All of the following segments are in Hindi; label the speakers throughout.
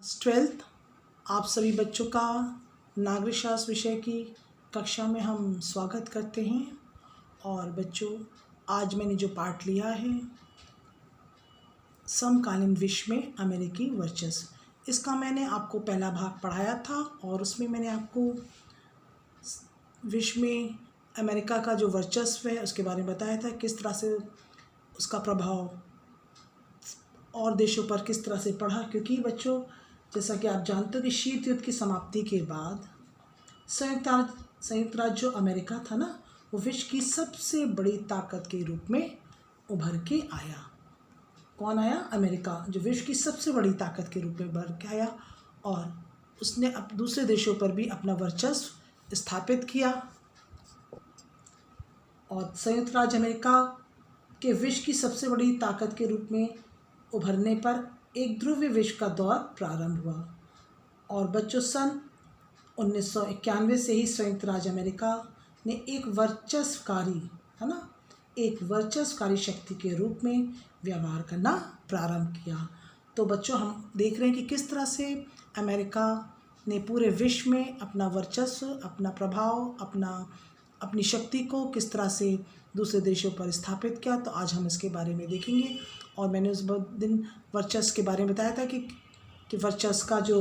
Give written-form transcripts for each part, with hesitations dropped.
Speaker 1: ट्वेल्थ आप सभी बच्चों का नागरिक शास्त्र विषय की कक्षा में हम स्वागत करते हैं। और बच्चों, आज मैंने जो पाठ लिया है समकालीन विश्व में अमेरिकी वर्चस्व, इसका मैंने आपको पहला भाग पढ़ाया था और उसमें मैंने आपको विश्व में अमेरिका का जो वर्चस्व है उसके बारे में बताया था, किस तरह से उसका प्रभाव और देशों पर किस तरह से पड़ा। क्योंकि बच्चों, जैसा कि आप जानते हो कि शीत युद्ध की समाप्ति के बाद संयुक्त राज्य जो अमेरिका था ना, वो विश्व की सबसे बड़ी ताकत के रूप में उभर के आया। कौन आया? अमेरिका, जो विश्व की सबसे बड़ी ताकत के रूप में उभर के आया और उसने दूसरे देशों पर भी अपना वर्चस्व स्थापित किया। और संयुक्त राज्य अमेरिका के विश्व की सबसे बड़ी ताकत के रूप में उभरने पर एक ध्रुवीय विश्व का दौर प्रारंभ हुआ। और बच्चों, सन 1991 से ही संयुक्त राज्य अमेरिका ने एक वर्चस्वकारी शक्ति के रूप में व्यवहार करना प्रारंभ किया। तो बच्चों, हम देख रहे हैं कि किस तरह से अमेरिका ने पूरे विश्व में अपना वर्चस्व, अपना प्रभाव, अपनी शक्ति को किस तरह से दूसरे देशों पर स्थापित किया। तो आज हम इसके बारे में देखेंगे। और मैंने उस दिन वर्चस्व के बारे में बताया था कि वर्चस्व का जो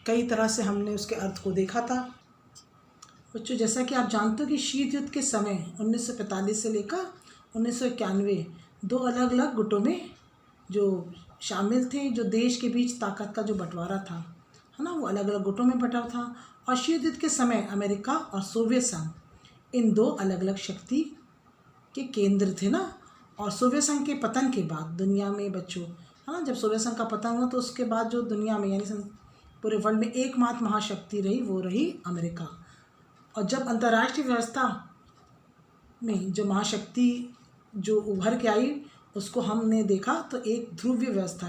Speaker 1: कई तरह से हमने उसके अर्थ को देखा था। बच्चों, जैसा कि आप जानते हो कि शीत युद्ध के समय 1945 से लेकर 1991 दो अलग अलग गुटों में जो शामिल थे, जो देश के बीच ताकत का जो बंटवारा था, है ना, वो अलग अलग गुटों में बंटा था। और शीत युद्ध के समय अमेरिका और सोवियत संघ, इन दो अलग अलग शक्ति के केंद्र थे ना। और सोवियत संघ के पतन के बाद दुनिया में बच्चों, हाँ, जब सोवियत संघ का पतन हुआ तो उसके बाद जो दुनिया में, यानी पूरे वर्ल्ड में एकमात्र महाशक्ति रही, वो रही अमेरिका। और जब अंतर्राष्ट्रीय व्यवस्था में जो महाशक्ति जो उभर के आई, उसको हमने देखा तो एक ध्रुवीय व्यवस्था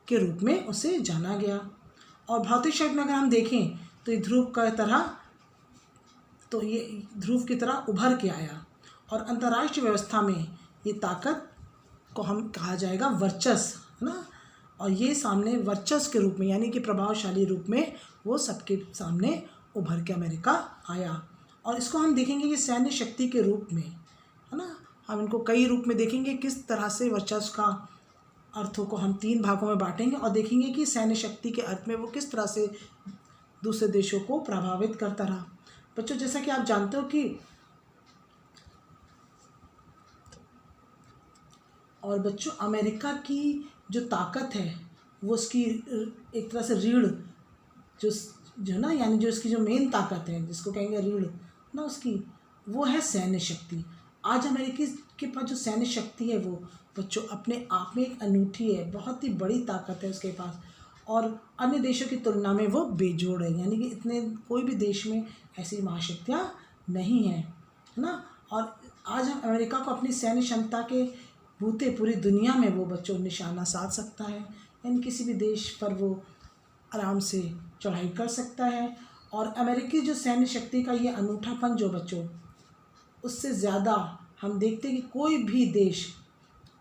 Speaker 1: के रूप में उसे जाना गया। और भौतिक शक्ति में अगर हम देखें तो ये ध्रुव की तरह उभर के आया। और अंतर्राष्ट्रीय व्यवस्था में ये ताकत को हम कहा जाएगा वर्चस्व, है ना। और ये सामने वर्चस्व के रूप में, यानी कि प्रभावशाली रूप में, वो सबके सामने उभर के अमेरिका आया। और इसको हम देखेंगे कि सैन्य शक्ति के रूप में, है ना। हम इनको कई रूप में देखेंगे, किस तरह से वर्चस्व का अर्थों को हम 3 भागों में बांटेंगे और देखेंगे कि सैन्य शक्ति के अर्थ में वो किस तरह से दूसरे देशों को प्रभावित करता रहा। बच्चों, जैसा कि आप जानते हो कि और बच्चों, अमेरिका की जो ताकत है वो उसकी एक तरह से रीढ़ जो ना, यानी जो इसकी जो मेन ताकत है, जिसको कहेंगे रीढ़ ना उसकी, वो है सैन्य शक्ति। आज अमेरिकी के पास जो सैन्य शक्ति है वो बच्चों अपने आप में एक अनूठी है, बहुत ही बड़ी ताकत है उसके पास। और अन्य देशों की तुलना में वो बेजोड़ है, यानी कि इतने कोई भी देश में ऐसी महाशक्तियाँ नहीं हैं, है ना। और आज हम अमेरिका को अपनी सैन्य क्षमता के बूते पूरी दुनिया में वो बच्चों निशाना साध सकता है, यानी किसी भी देश पर वो आराम से चढ़ाई कर सकता है। और अमेरिकी जो सैन्य शक्ति का ये अनूठापन जो बच्चों, उससे ज़्यादा हम देखते हैं कि कोई भी देश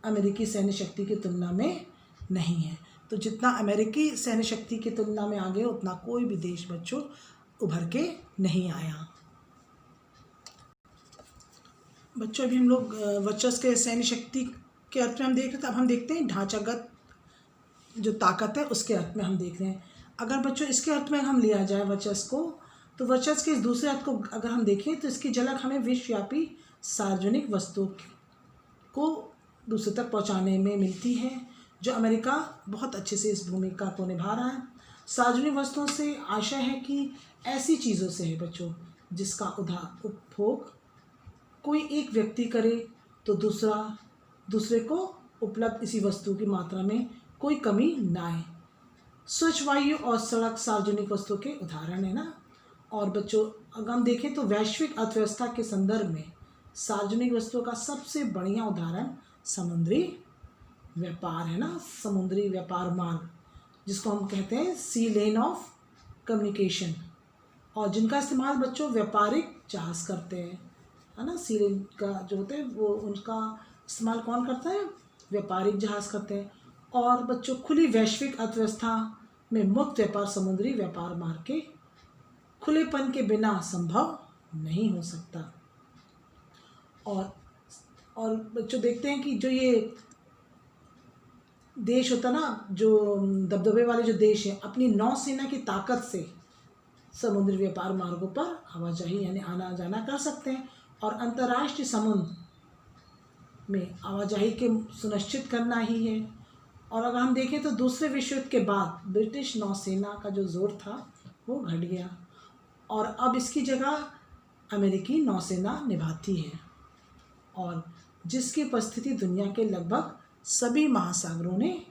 Speaker 1: अमेरिकी सैन्य शक्ति की तुलना में नहीं है। तो जितना अमेरिकी सैन्य शक्ति की तुलना में आगे, उतना कोई भी देश बच्चों उभर के नहीं आया। बच्चों, अभी हम लोग वर्चस्व के सैन्य शक्ति के अर्थ में हम देख रहे थे। अब हम देखते हैं ढांचागत जो ताकत है उसके अर्थ में हम देख रहे हैं। अगर बच्चों इसके अर्थ में हम लिया जाए वर्चस्व को, तो वर्चस्व के इस दूसरे अर्थ को अगर हम देखें तो इसकी झलक हमें विश्वव्यापी सार्वजनिक वस्तुओं को दूसरे तक पहुंचाने में मिलती है, जो अमेरिका बहुत अच्छे से इस भूमिका को निभा रहा है। सार्वजनिक वस्तुओं से आशय है कि ऐसी चीज़ों से है बच्चों जिसका उपभोग कोई एक व्यक्ति करे तो दूसरे को उपलब्ध इसी वस्तु की मात्रा में कोई कमी ना आए। स्वच्छ वायु और सड़क सार्वजनिक वस्तुओं के उदाहरण है ना। और बच्चों, अगर हम देखें तो वैश्विक अर्थव्यवस्था के संदर्भ में सार्वजनिक वस्तुओं का सबसे बढ़िया उदाहरण समुद्री व्यापार है ना, समुद्री व्यापार मार्ग, जिसको हम कहते हैं सी लेन ऑफ कम्युनिकेशन, और जिनका इस्तेमाल बच्चों व्यापारिक जहाज करते हैं, है ना। सी लेन का जो होते हैं वो उनका इस्तेमाल कौन करता है? व्यापारिक जहाज़ करते हैं। और बच्चों, खुली वैश्विक अर्थव्यवस्था में मुक्त व्यापार समुद्री व्यापार मार्ग के खुलेपन के बिना संभव नहीं हो सकता। और बच्चों देखते हैं कि जो ये देश होता ना, जो दबदबे वाले जो देश है, अपनी नौसेना की ताकत से समुद्री व्यापार मार्गों पर आवाजाही यानी आना जाना कर सकते हैं। और अंतर्राष्ट्रीय समुद्र में आवाजाही के सुनिश्चित करना ही है। और अगर हम देखें तो दूसरे विश्व युद्ध के बाद ब्रिटिश नौसेना का जो जोर था वो घट गया और अब इसकी जगह अमेरिकी नौसेना निभाती है, और जिसकी उपस्थिति दुनिया के लगभग सभी महासागरों में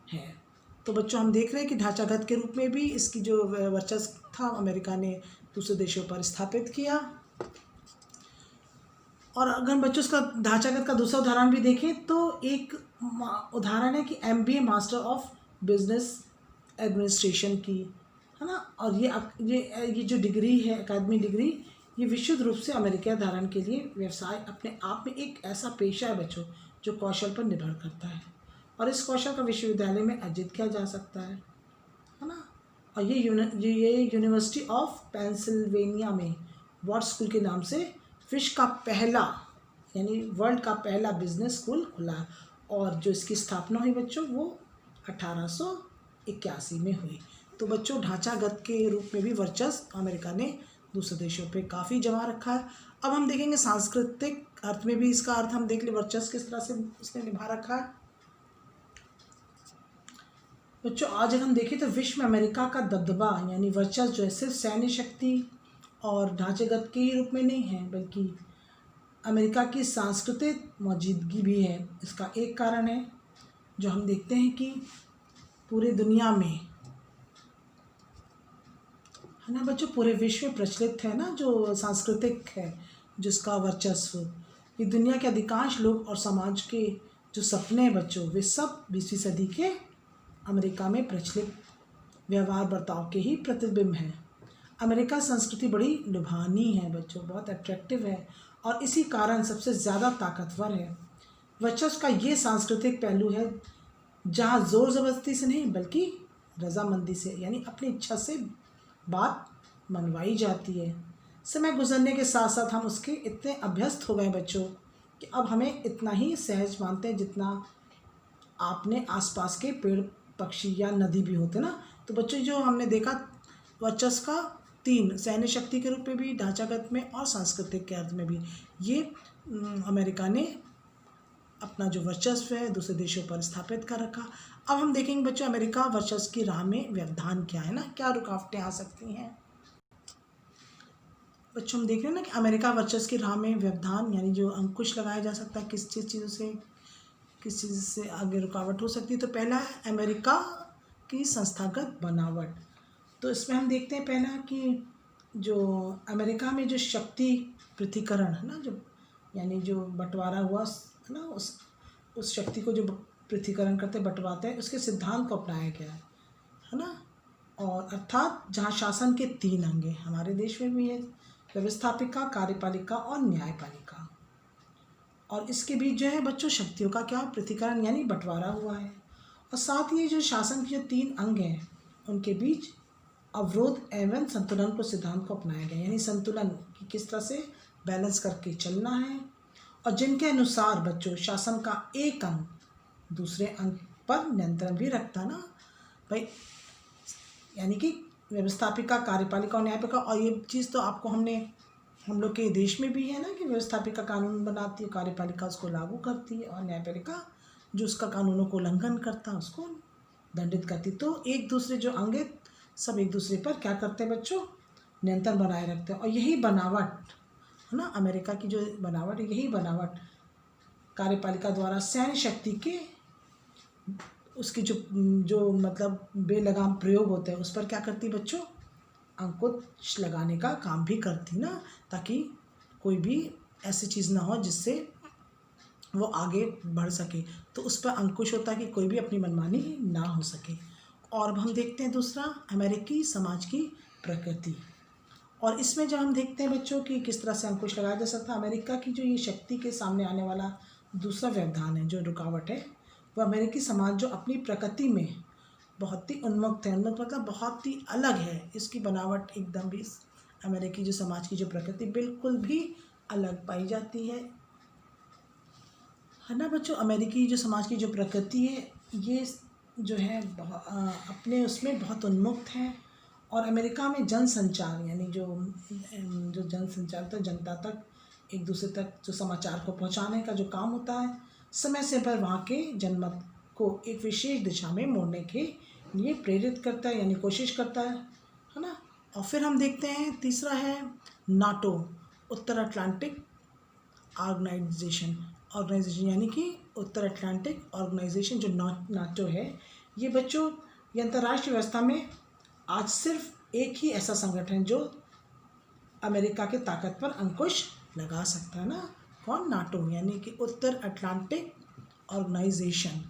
Speaker 1: है। तो बच्चों हम देख रहे हैं कि ढांचागत के रूप में भी इसकी जो वर्चस्व था अमेरिका ने दूसरे देशों पर स्थापित किया। और अगर हम बच्चों उसका ढांचागत का दूसरा उदाहरण भी देखें तो एक उदाहरण है कि MBA master of business administration की, है ना। और ये जो डिग्री है, अकादमिक डिग्री, ये विशुद्ध रूप से अमेरिकी धारण के लिए व्यवसाय अपने आप में एक ऐसा पेशा है बच्चों जो कौशल पर निर्भर करता है, और इस कौशल का विश्वविद्यालय में अर्जित किया जा सकता है ना। और ये यूनिवर्सिटी ऑफ पेंसिल्वेनिया में वॉट स्कूल के नाम से विश्व का पहला यानी वर्ल्ड का पहला बिजनेस स्कूल खुला, और जो इसकी स्थापना हुई बच्चों वो 1881 में हुई। तो बच्चों ढांचागत के रूप में भी वर्चस्व अमेरिका ने दूसरे देशों पे काफ़ी जमा रखा है। अब हम देखेंगे सांस्कृतिक अर्थ में भी इसका अर्थ हम देख ले वर्चस्व किस तरह से उसने निभा रखा है। बच्चों आज अगर हम देखें तो विश्व में अमेरिका का दबदबा यानी वर्चस्व जो है सिर्फ सैन्य शक्ति और ढांचागत के रूप में नहीं है, बल्कि अमेरिका की सांस्कृतिक मौजूदगी भी है। इसका एक कारण है जो हम देखते हैं कि पूरे दुनिया में, है ना बच्चों, पूरे विश्व में प्रचलित है ना जो सांस्कृतिक है जिसका वर्चस्व, ये दुनिया के अधिकांश लोग और समाज के जो सपने हैं बच्चों वे सब 20वीं सदी के अमेरिका में प्रचलित व्यवहार बर्ताव के ही प्रतिबिंब हैं। अमेरिका संस्कृति बड़ी लुभानी है बच्चों, बहुत अट्रैक्टिव है और इसी कारण सबसे ज़्यादा ताकतवर है। वर्चस्व का ये सांस्कृतिक पहलू है जहाँ ज़ोर ज़बरदस्ती से नहीं बल्कि रजामंदी से यानी अपनी इच्छा से बात मनवाई जाती है। समय गुजरने के साथ साथ हम उसके इतने अभ्यस्त हो गए बच्चों कि अब हमें इतना ही सहज मानते हैं जितना आपने आसपास के पेड़ पक्षी या नदी भी होते ना। तो बच्चों जो हमने देखा वर्चस्व का 3 सैन्य शक्ति के रूप में भी, ढांचागत में और सांस्कृतिक के अर्थ में भी, ये अमेरिका ने अपना जो वर्चस्व है दूसरे देशों पर स्थापित कर रखा। अब हम देखेंगे बच्चों अमेरिका वर्चस्व की राह में व्यवधान क्या है ना, क्या रुकावटें आ सकती हैं। बच्चों हम देख रहे हैं ना कि अमेरिका वर्चस्व की राह में व्यवधान यानी जो अंकुश लगाया जा सकता है, किस चीज़ से आगे रुकावट हो सकती है। तो पहला है अमेरिका की संस्थागत बनावट। तो इसमें हम देखते हैं पहला कि जो अमेरिका में जो शक्ति पृथक्करण है ना, जो यानी जो बंटवारा हुआ है ना, उस शक्ति को जो पृथक्करण करते बंटवाते हैं उसके सिद्धांत को अपनाया गया है ना। और अर्थात जहाँ शासन के 3 अंग हैं, हमारे देश में भी है, व्यवस्थापिका, कार्यपालिका और न्यायपालिका, और इसके बीच जो है बच्चों शक्तियों का क्या पृथक्करण यानी बंटवारा हुआ है। और साथ ही जो शासन के जो 3 अंग हैं उनके बीच अवरोध एवं संतुलन को सिद्धांत को अपनाया गया, यानी संतुलन की किस तरह से बैलेंस करके चलना है, और जिनके अनुसार बच्चों शासन का एक अंग दूसरे अंग पर नियंत्रण भी रखता ना भाई, यानी कि व्यवस्थापिका, कार्यपालिका और न्यायपालिका। और ये चीज़ तो आपको हम लोग के देश में भी है ना कि व्यवस्थापिका कानून बनाती है, कार्यपालिका उसको लागू करती है और न्यायपालिका जो उसका कानूनों को उल्लंघन करता है उसको दंडित करती। तो एक दूसरे जो अंग है सब एक दूसरे पर क्या करते हैं बच्चों, नियंत्रण बनाए रखते हैं। और यही बनावट है ना, अमेरिका की जो बनावट है, यही बनावट कार्यपालिका द्वारा सैन्य शक्ति के उसकी जो मतलब बेलगाम प्रयोग होते हैं उस पर क्या करती बच्चों, अंकुश लगाने का काम भी करती ना, ताकि कोई भी ऐसी चीज़ ना हो जिससे वो आगे बढ़ सके। तो उस पर अंकुश होता है कि कोई भी अपनी मनमानी ना हो सके। और अब हम देखते हैं दूसरा अमेरिकी समाज की प्रकृति, और इसमें जब हम देखते हैं बच्चों कि किस तरह से अंकुश लगाया जा सकता है, अमेरिका की जो ये शक्ति के सामने आने वाला दूसरा व्यवधान है, जो रुकावट है, वो अमेरिकी समाज जो अपनी प्रकृति में बहुत ही उन्मुक्त है। उन्मुक्त मतलब बहुत ही अलग है, इसकी बनावट एकदम भी अमेरिकी जो समाज की जो प्रकृति बिल्कुल भी अलग पाई जाती है ना बच्चों। अमेरिकी जो समाज की जो प्रकृति है ये जो है अपने उसमें बहुत उन्मुक्त है। और अमेरिका में जनसंचार यानी जो जनसंचार तो जनता तक, एक दूसरे तक जो समाचार को पहुंचाने का जो काम होता है, समय से पर वहाँ के जनमत को एक विशेष दिशा में मोड़ने के लिए प्रेरित करता है, यानी कोशिश करता है ना। और फिर हम देखते हैं तीसरा है नाटो, उत्तर अटलांटिक ऑर्गेनाइजेशन यानी कि उत्तर अटलांटिक ऑर्गेनाइजेशन जो नाटो है, ये बच्चों ये अंतर्राष्ट्रीय व्यवस्था में आज सिर्फ एक ही ऐसा संगठन है जो अमेरिका की ताकत पर अंकुश लगा सकता है ना। कौन? नाटो, यानी कि उत्तर अटलांटिक ऑर्गेनाइजेशन।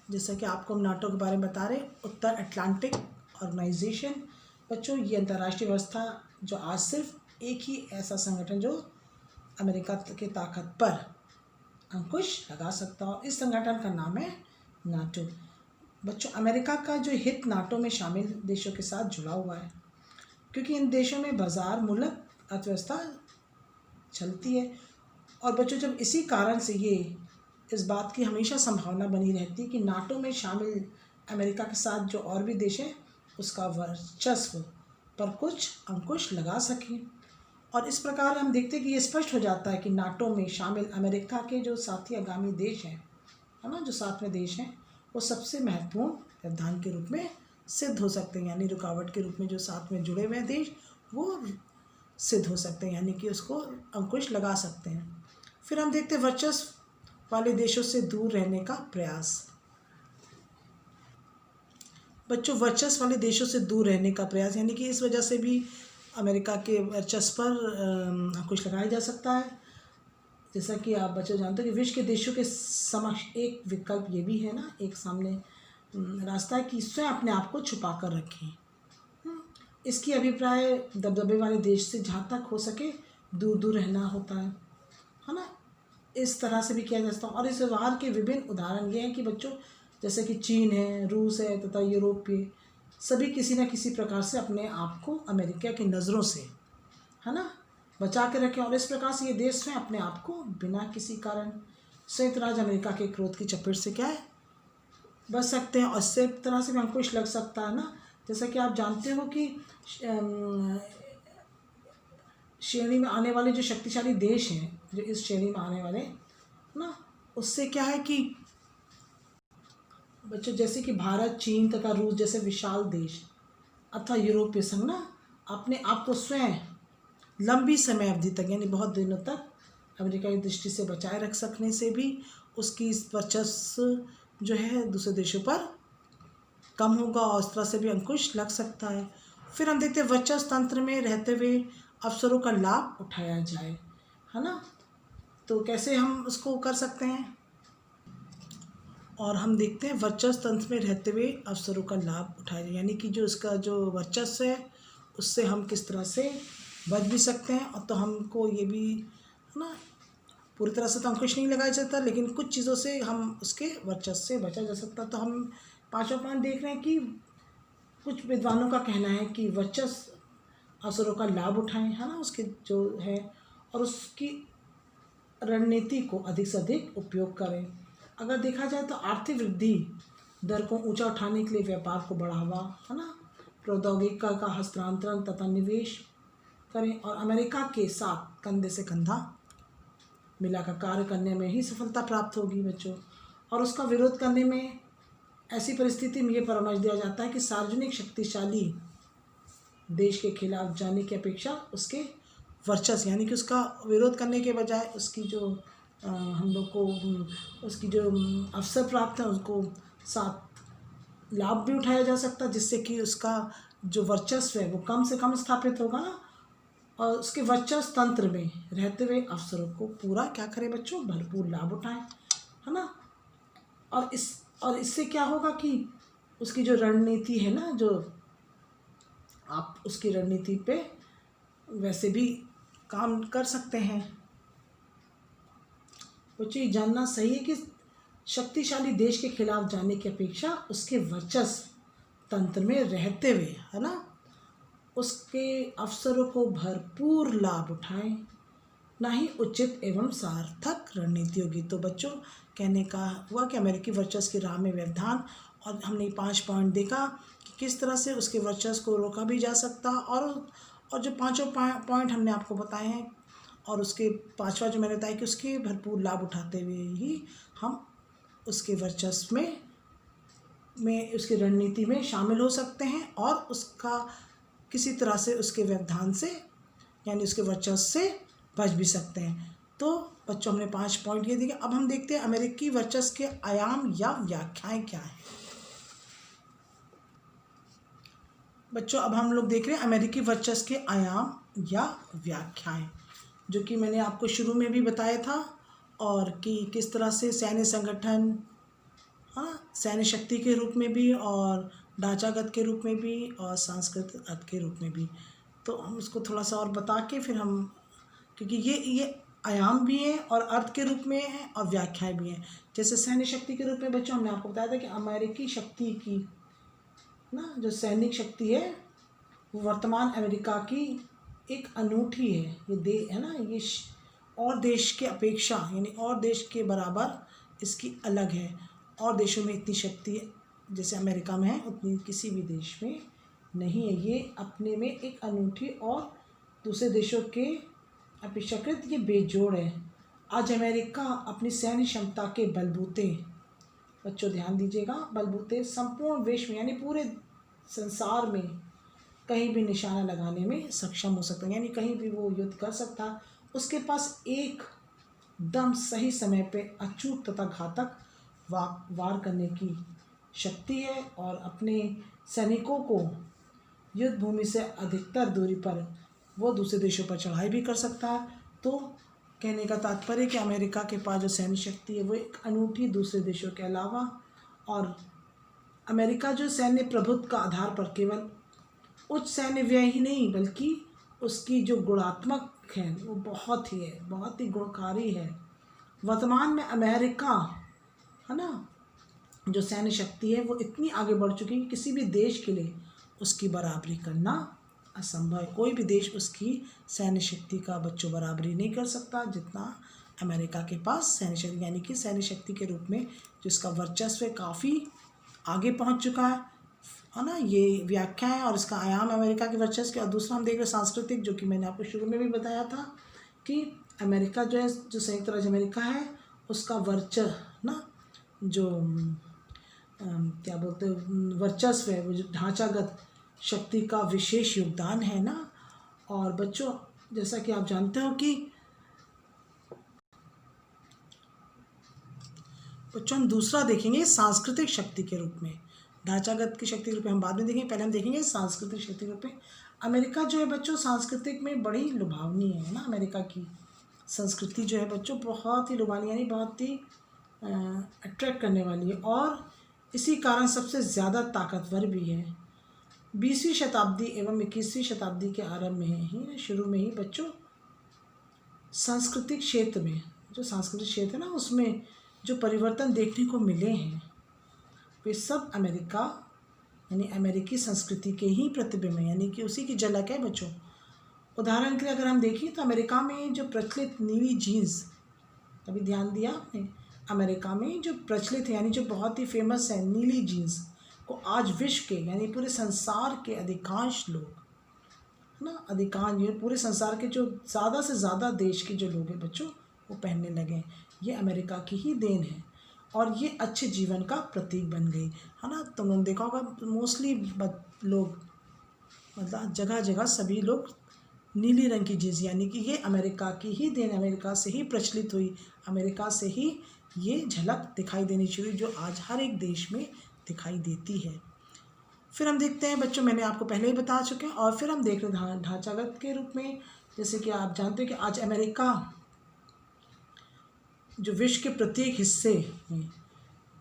Speaker 1: जैसा कि आपको हम नाटो के बारे में बता रहे, उत्तर अटलांटिक ऑर्गेनाइजेशन बच्चों ये अंतर्राष्ट्रीय व्यवस्था जो आज सिर्फ एक ही ऐसा संगठन जो अमेरिका की ताकत पर अंकुश लगा सकता हो, इस संगठन का नाम है नाटो। बच्चों अमेरिका का जो हित नाटो में शामिल देशों के साथ जुड़ा हुआ है, क्योंकि इन देशों में बाजार मूलक अर्थव्यवस्था चलती है। और बच्चों जब इसी कारण से ये इस बात की हमेशा संभावना बनी रहती है कि नाटो में शामिल अमेरिका के साथ जो और भी देश हैं उसका वर्चस्व पर कुछ अंकुश लगा सकें। और इस प्रकार हम देखते हैं कि ये स्पष्ट हो जाता है कि नाटो में शामिल अमेरिका के जो साथी आगामी देश हैं, है ना, जो साथ में देश हैं, वो सबसे महत्वपूर्ण व्यवधान के रूप में सिद्ध हो सकते हैं, यानी रुकावट के रूप में जो साथ में जुड़े हुए हैं देश वो सिद्ध हो सकते हैं, यानी कि उसको अंकुश लगा सकते हैं। फिर हम देखते हैं वर्चस्व वाले देशों से दूर रहने का प्रयास। बच्चों वर्चस्व वाले देशों से दूर रहने का प्रयास यानी कि इस वजह से भी अमेरिका के वर्चस्व पर अंकुश लगाया जा सकता है। जैसा कि आप बच्चों जानते हो कि विश्व के देशों के समक्ष एक विकल्प ये भी है ना, एक सामने रास्ता है कि स्वयं अपने आप को छुपा कर रखें। इसकी अभिप्राय दबदबे वाले देश से जहाँ तक हो सके दूर दूर रहना होता है ना। इस तरह से भी किया जा सकता है। और इस व्यवहार के विभिन्न उदाहरण ये हैं कि बच्चों जैसे कि चीन है, रूस है तथा यूरोपीय सभी किसी न किसी प्रकार से अपने आप को अमेरिका की नज़रों से, है ना, बचा के रखें। और इस प्रकार से ये देश में अपने आप को बिना किसी कारण संयुक्त राज्य अमेरिका के क्रोध की चपेट से क्या है बच सकते हैं। और इस तरह से भी अंकुश लग सकता है ना। जैसा कि आप जानते हो कि श्रेणी में आने वाले जो शक्तिशाली देश हैं, जो इस श्रेणी में आने वाले ना, उससे क्या है कि बच्चों जैसे कि भारत, चीन तथा रूस जैसे विशाल देश अथवा यूरोपीय संघ ना अपने आप को स्वयं लंबी समय अवधि तक यानी बहुत दिनों तक अमेरिका की दृष्टि से बचाए रख सकने से भी उसकी वर्चस्व जो है दूसरे देशों पर कम होगा और इस तरह से भी अंकुश लग सकता है। फिर हम देखते हैं वर्चस्व तंत्र में रहते हुए अवसरों का लाभ उठाया जाए, है ना। तो कैसे हम उसको कर सकते हैं, और हम देखते हैं वर्चस्व तंत्र में रहते हुए अवसरों का लाभ उठाया जाए, यानी कि जो इसका जो वर्चस्व है उससे हम किस तरह से बच भी सकते हैं। और तो हमको ये भी है ना, पूरी तरह से तो अंकुश नहीं लगाया जाता, लेकिन कुछ चीज़ों से हम उसके वर्चस्व से बचा जा सकता। तो हम पाँचवा पॉइंट देख रहे हैं कि कुछ विद्वानों का कहना है कि वर्चस्व अवसरों का लाभ उठाएं, है ना, उसके जो है, और उसकी रणनीति को अधिक से अधिक उपयोग करें। अगर देखा जाए तो आर्थिक वृद्धि दर को ऊंचा उठाने के लिए व्यापार को बढ़ावा, है ना, प्रौद्योगिकी का हस्तांतरण तथा निवेश करें और अमेरिका के साथ कंधे से कंधा मिलाकर कार्य करने में ही सफलता प्राप्त होगी बच्चों। और उसका विरोध करने में ऐसी परिस्थिति में ये परामर्श दिया जाता है कि सार्वजनिक शक्तिशाली देश के खिलाफ जाने की अपेक्षा उसके वर्चस्व यानी कि उसका विरोध करने के बजाय उसकी जो हम लोग को उसकी जो अवसर प्राप्त है उसको साथ लाभ भी उठाया जा सकता है, जिससे कि उसका जो वर्चस्व है वो कम से कम स्थापित होगा ना। और उसके वर्चस्व तंत्र में रहते हुए अवसरों को पूरा क्या करें बच्चों, भरपूर लाभ उठाएं, है ना। और इससे क्या होगा कि उसकी जो रणनीति है ना, जो आप उसकी रणनीति पे वैसे भी काम कर सकते हैं। बच्चों ये जानना सही है कि शक्तिशाली देश के खिलाफ जाने की अपेक्षा उसके वर्चस्व तंत्र में रहते हुए, है ना, उसके अवसरों को भरपूर लाभ उठाएं, ना ही उचित एवं सार्थक रणनीति होगी। तो बच्चों, कहने का हुआ कि अमेरिकी वर्चस्व की राह में व्यवधान, और हमने 5 पॉइंट देखा कि किस तरह से उसके वर्चस्व को रोका भी जा सकता, और जो पांचों पॉइंट हमने आपको बताए हैं, और उसके 5वां जो मैंने बताया कि उसके भरपूर लाभ उठाते हुए ही हम उसके वर्चस्व में उसकी रणनीति में शामिल हो सकते हैं, और उसका किसी तरह से उसके व्यवधान से यानी उसके वर्चस्व से बच भी सकते हैं। तो बच्चों, हमने 5 पॉइंट ये देखे। अब हम देखते हैं अमेरिकी वर्चस्व के आयाम या व्याख्याएं क्या हैं। बच्चों, अब हम लोग देख रहे हैं अमेरिकी वर्चस्व के आयाम या व्याख्याएं, जो कि मैंने आपको शुरू में भी बताया था, और कि किस तरह से सैन्य संगठन, हाँ, सैन्य शक्ति के रूप में भी, और ढांचागत के रूप में भी, और सांस्कृतिक अर्थ के रूप में भी। तो हम उसको थोड़ा सा और बता के फिर हम, क्योंकि ये आयाम भी हैं और अर्थ के रूप में हैं और व्याख्याएं भी हैं। जैसे सैन्य शक्ति के रूप में बच्चों, हमने आपको बताया था कि अमेरिकी शक्ति की ना जो सैनिक शक्ति है वो वर्तमान अमेरिका की एक अनूठी है। ये है ना, ये और देश के अपेक्षा यानी और देश के बराबर इसकी अलग है। और देशों में इतनी शक्ति जैसे अमेरिका में है उतनी किसी भी देश में नहीं है। ये अपने में एक अनूठी और दूसरे देशों के अपेक्षाकृत ये बेजोड़ है। आज अमेरिका अपनी सैन्य क्षमता के बलबूते, बच्चों ध्यान दीजिएगा, बलबूते संपूर्ण विश्व में यानी पूरे संसार में कहीं भी निशाना लगाने में सक्षम हो सकता है, यानी कहीं भी वो युद्ध कर सकता है। उसके पास एक दम सही समय पे अचूक तथा घातक वार करने की शक्ति है, और अपने सैनिकों को युद्ध भूमि से अधिकतर दूरी पर वो दूसरे देशों पर चढ़ाई भी कर सकता है। तो कहने का तात्पर्य कि अमेरिका के पास जो सैन्य शक्ति है वो एक अनूठी दूसरे देशों के अलावा, और अमेरिका जो सैन्य प्रभुत्व का आधार पर केवल उच्च सैन्य व्यय ही नहीं बल्कि उसकी जो गुणात्मक है वो बहुत ही गुणकारी है। वर्तमान में अमेरिका, है ना, जो सैन्य शक्ति है वो इतनी आगे बढ़ चुकी है कि किसी भी देश के लिए उसकी बराबरी करना असंभव है। कोई भी देश उसकी सैन्य शक्ति का बच्चों बराबरी नहीं कर सकता जितना अमेरिका के पास सैन्य शक्ति, यानी कि सैन्य शक्ति के रूप में जिसका वर्चस्व काफ़ी आगे पहुंच चुका है ना। ये व्याख्या है और इसका आयाम अमेरिका के वर्चस्व के। और दूसरा हम देख रहे हैं सांस्कृतिक, जो कि मैंने आपको शुरू में भी बताया था कि अमेरिका जो है, जो संयुक्त राज्य अमेरिका है, उसका वर्चस्व ना जो क्या बोलते हैं वर्चस्व है, वो जो ढांचागत शक्ति का विशेष योगदान है ना। और बच्चों, जैसा कि आप जानते हो कि बच्चों हम दूसरा देखेंगे सांस्कृतिक शक्ति के रूप में। ढांचागत की शक्ति के रूप में हम बाद में देखेंगे, पहले हम देखेंगे सांस्कृतिक शक्ति के रूप में। अमेरिका जो है बच्चों सांस्कृतिक में बड़ी लुभावनी है ना। अमेरिका की संस्कृति जो है बच्चों बहुत ही लुभावनी यानी बहुत ही अट्रैक्ट करने वाली है, और इसी कारण सबसे ज़्यादा ताकतवर भी है। 20वीं शताब्दी एवं 21वीं शताब्दी के आरंभ में ही शुरू में ही बच्चों सांस्कृतिक क्षेत्र में, जो सांस्कृतिक क्षेत्र है ना, उसमें जो परिवर्तन देखने को मिले हैं वे सब अमेरिका यानी अमेरिकी संस्कृति के ही प्रतिबिंब है, यानी कि उसी की झलक है बच्चों। उदाहरण के लिए अगर हम देखें तो अमेरिका में जो प्रचलित नीली जीन्स, कभी ध्यान दिया आपने, अमेरिका में जो प्रचलित है यानी जो बहुत ही फेमस है नीली जीन्स को आज विश्व के यानी पूरे संसार के अधिकांश लोग ना, अधिकांश ये पूरे संसार के जो ज़्यादा से ज़्यादा देश के जो लोग हैं बच्चों वो पहनने लगे हैं। ये अमेरिका की ही देन है और ये अच्छे जीवन का प्रतीक बन गई, है ना। तुम लोग देखा होगा मोस्टली लोग मतलब जगह जगह सभी लोग नीली रंग की जीन्स, यानी कि ये अमेरिका की ही देन, अमेरिका से ही प्रचलित हुई, अमेरिका से ही ये झलक दिखाई देनी शुरू जो आज हर एक देश में दिखाई देती है। फिर हम देखते हैं बच्चों, मैंने आपको पहले ही बता चुके हैं, और फिर हम देख रहे हैं ढांचागत के रूप में। जैसे कि आप जानते हैं कि आज अमेरिका जो विश्व के प्रत्येक हिस्से में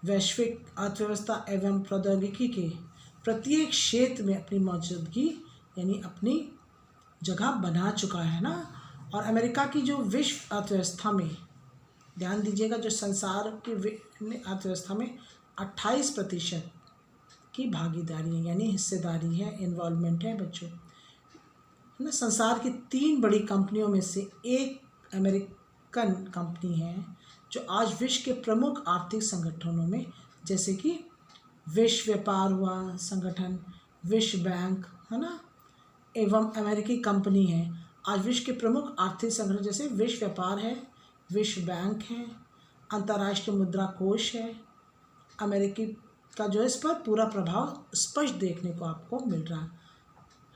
Speaker 1: वैश्विक अर्थव्यवस्था एवं प्रौद्योगिकी के प्रत्येक क्षेत्र में अपनी मौजूदगी यानी अपनी जगह बना चुका है ना। और अमेरिका की जो विश्व अर्थव्यवस्था में ध्यान दीजिएगा, जो संसार की अर्थव्यवस्था में 28% की भागीदारी है, यानी हिस्सेदारी है, इन्वॉल्वमेंट है बच्चों, है ना। संसार की 3 बड़ी कंपनियों में से एक अमेरिकन कंपनी है जो आज विश्व के प्रमुख आर्थिक संगठनों में, जैसे कि विश्व व्यापार हुआ संगठन, विश्व बैंक, है ना, एवं अमेरिकी कंपनी है। आज विश्व के प्रमुख आर्थिक संगठन जैसे विश्व व्यापार है, विश्व बैंक है, अंतर्राष्ट्रीय मुद्रा कोष है। अमेरिकी का जो है इस पर पूरा प्रभाव स्पष्ट देखने को आपको मिल रहा है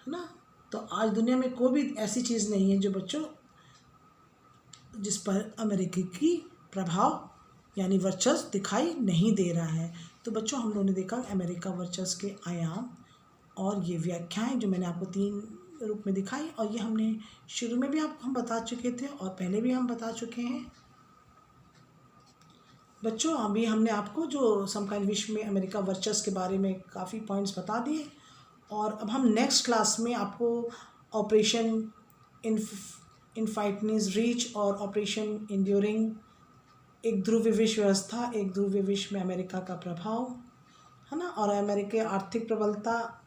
Speaker 1: ना। तो आज दुनिया में कोई भी ऐसी चीज़ नहीं है जो बच्चों जिस पर अमेरिकी की प्रभाव यानी वर्चस्व दिखाई नहीं दे रहा है। तो बच्चों हम लोगों ने देखा अमेरिका वर्चस्व के आयाम और ये व्याख्याएं जो मैंने आपको 3 रूप में दिखाई, और ये हमने शुरू में भी आपको हम बता चुके थे और पहले भी हम बता चुके हैं बच्चों। अभी हमने आपको जो समकालीन विश्व में अमेरिका वर्चस्व के बारे में काफ़ी पॉइंट्स बता दिए, और अब हम नेक्स्ट क्लास में आपको ऑपरेशन इनफाइटनीज रीच और ऑपरेशन इंड्यूरिंग, एक ध्रुवीय विश्व व्यवस्था, एक ध्रुवीय विश्व में अमेरिका का प्रभाव, है ना, और अमेरिकी आर्थिक प्रबलता,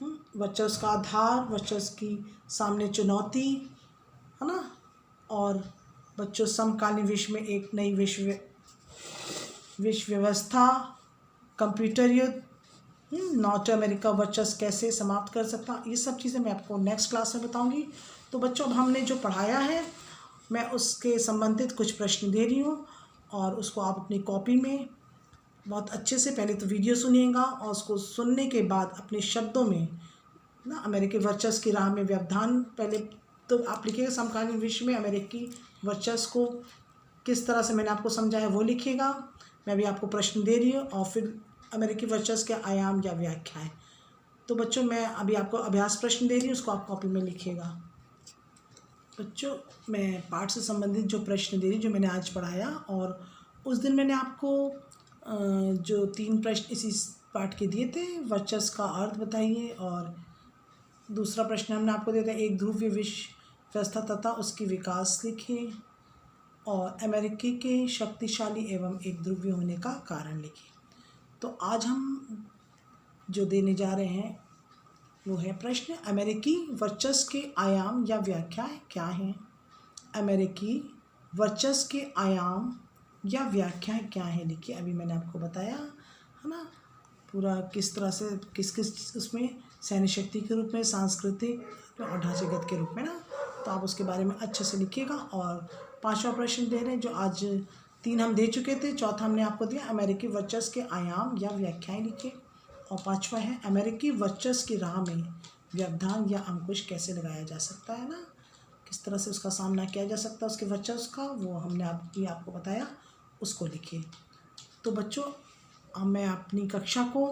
Speaker 1: वर्चस्व का आधार, वर्चस्व की सामने चुनौती, है ना, और बच्चों समकालीन विश्व में एक नई विश्व व्यवस्था, कंप्यूटर युद्ध, नॉर्थ अमेरिका वर्चस्व कैसे समाप्त कर सकता, ये सब चीज़ें मैं आपको नेक्स्ट क्लास में बताऊंगी। तो बच्चों अब हमने जो पढ़ाया है मैं उसके संबंधित कुछ प्रश्न दे रही हूँ, और उसको आप अपनी कॉपी में बहुत अच्छे से पहले तो वीडियो सुनिएगा, और उसको सुनने के बाद अपने शब्दों में ना अमेरिकी वर्चस्व की राह में व्यवधान, पहले तो आप लिखिएगा समकालीन विश्व में अमेरिकी वर्चस्व को किस तरह से मैंने आपको समझाया वो लिखिएगा। मैं भी आपको प्रश्न दे रही हूँ, और फिर अमेरिकी वर्चस्व के आयाम या व्याख्याएं। तो बच्चों मैं अभी आपको अभ्यास प्रश्न दे रही हूँ, उसको आप कॉपी में लिखिएगा। बच्चों मैं पाठ से संबंधित जो प्रश्न दे रही जो मैंने आज पढ़ाया, और उस दिन मैंने आपको जो 3 प्रश्न इसी पाठ के दिए थे, वर्चस्व का अर्थ बताइए, और दूसरा प्रश्न हमने आपको दिया था एक ध्रुवीय विश्व व्यवस्था तथा उसकी विकास लिखिए, और अमेरिकी के शक्तिशाली एवं एक ध्रुवीय होने का कारण लिखिए। तो आज हम जो देने जा रहे हैं वो है प्रश्न, अमेरिकी वर्चस्व के आयाम या व्याख्याएं क्या हैं। अमेरिकी वर्चस्व के आयाम या व्याख्याएं क्या हैं लिखिए। अभी मैंने आपको बताया है ना पूरा किस तरह से किस किस उसमें सैन्य शक्ति के रूप में, सांस्कृतिक और ढांचागत के रूप में ना, तो आप उसके बारे में अच्छे से लिखिएगा। और 5वां प्रश्न दे रहे हैं, जो आज 3 हम दे चुके थे, चौथा हमने आपको दिया अमेरिकी वर्चस्व के आयाम या व्याख्याएं लिखिए, और 5वां है अमेरिकी वर्चस्व की राह में व्यवधान या अंकुश कैसे लगाया जा सकता है ना, किस तरह से उसका सामना किया जा सकता है उसके वर्चस्व का, वो हमने आपको बताया, उसको लिखिए। तो बच्चों अब मैं अपनी कक्षा को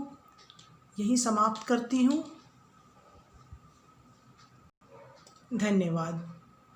Speaker 1: यहीं समाप्त करती हूँ। धन्यवाद।